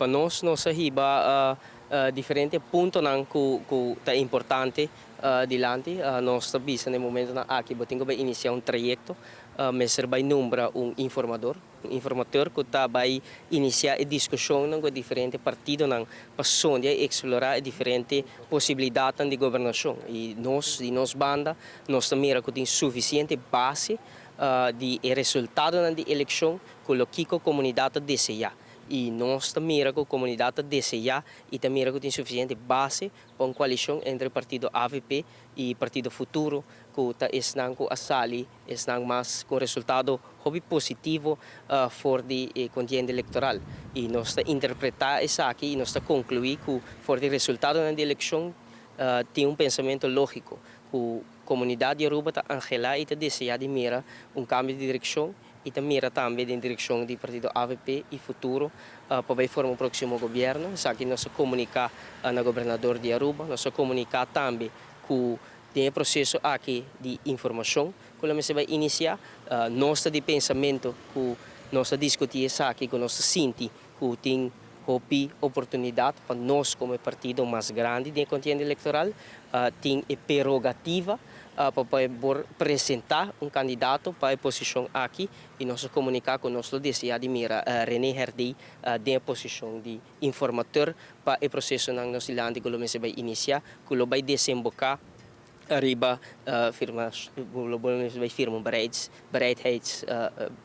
Para nós, nossa riba diferente ponto não que tá importante dilante nós sabemos no momento na aqui botinho vai iniciar trajeto mas vai nombrar informator que tá vai iniciar a discussão com diferente partido não para de explorar diferente possibilidades de governação e nós banda nós também que tem suficiente base de resultado da eleição que a comunidade deseja. E nós também a comunidade deseja e também tem suficiente base para uma coalição entre o partido AVP e o partido Futuro que está com a sali está mais com resultado positivo for de contienda eleitoral e nós interpretar isso aqui e nós concluir que for de resultado da eleição tem pensamento lógico que a comunidade Yoruba está angela e deseja de mira cambio de direção e também também em direção do partido AVP e Futuro para formar o próximo governo. Isso aqui nós comunicar na governador de Aruba, nós comunicar também que tem processo aqui de informação que nós vai iniciar, nosso de pensamento que nós discutir isso aqui, que nós sente que tem oportunidade para nós como partido mais grande de contienda eleitoral, tem a prerrogativa para poder apresentar candidato para a posição aqui e nós comunicar com o nosso desejo de mira René Herdy da posição de informator para o processo na nossa land que vai iniciar, que vai desembocar arriba firmas vai firma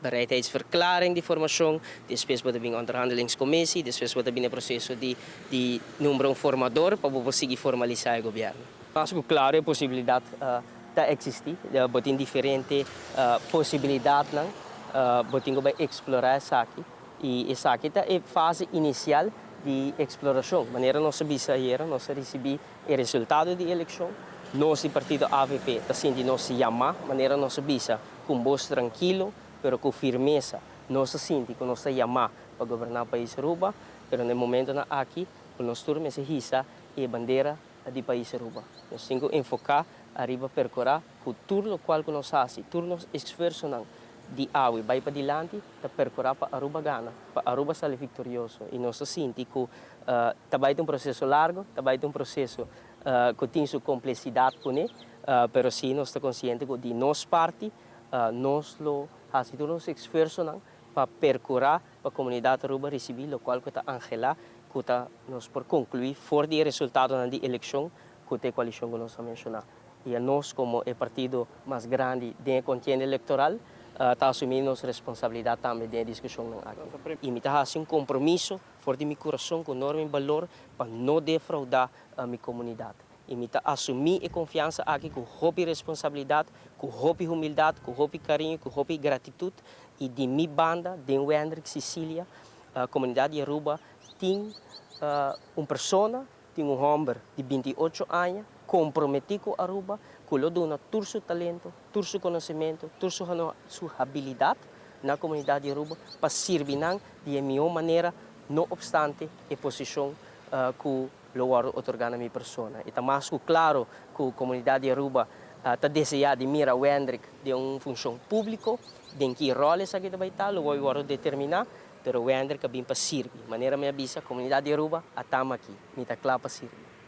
bereidsverklaring de formação, depois vai vir onderhandelingscommissie, depois vai vir o processo de número formador para conseguir formalizar o governo. Acho que claro a possibilidade está existir, botin diferente possibilidade não, botin vai explorar isso aqui e isso aqui está em fase inicial de exploração, maneira nós sabemos nós receber o resultado da eleição. Nós, o partido AVP, está sendo nós chamar, maneira nós bisa, com voz tranquilo, pero com firmeza. Nós sente que nós chamar para governar o país Aruba, pero no momento na aqui, o nosso turno se hissa a bandeira do país Aruba. Nós temos que enfocar, arriba percorrer, que tudo o qual nós fazemos, tudo nosso esforço de água vai para diante, para percorrer para Aruba Gana, para Aruba sair vitorioso. E nós sente que também é processo largo, também é processo que tem sua complexidade, mas sim nós estamos conscientes que de nossa parte, nós fazemos todo nosso esforço para percorrer para a comunidade Aruba receber o qual está angela, que está nós por concluir, fora do resultado da eleição, que a coalição que nós mencionamos. E nós, como o partido mais grande da contienda eleitoral, está assumindo nossa responsabilidade também da discussão aqui. E me está fazendo compromisso fora de meu coração com enorme valor para não defraudar a minha comunidade. E me está assumir a confiança aqui com roupa responsabilidade, com roupa humildade, com roupa carinho, com roupa gratidão. E de minha banda, de Wendrick Sicília, a comunidade de Aruba tem uma pessoa, tem homem de 28 anos, comprometido com Aruba, que lhe dá todo o seu talento, todo o seu conhecimento, toda a sua habilidade na comunidade de Aruba para servir de melhor maneira, não obstante a posição que o otorgar a minha pessoa. E está mais claro que a comunidade de Aruba está desejando de mirar Wendrick de uma função pública, de que roles aqui vai estar, o vai determinar, mas o Wendrick vem para servir. De maneira me avisa, a comunidade de Aruba está aqui, está claro para servir.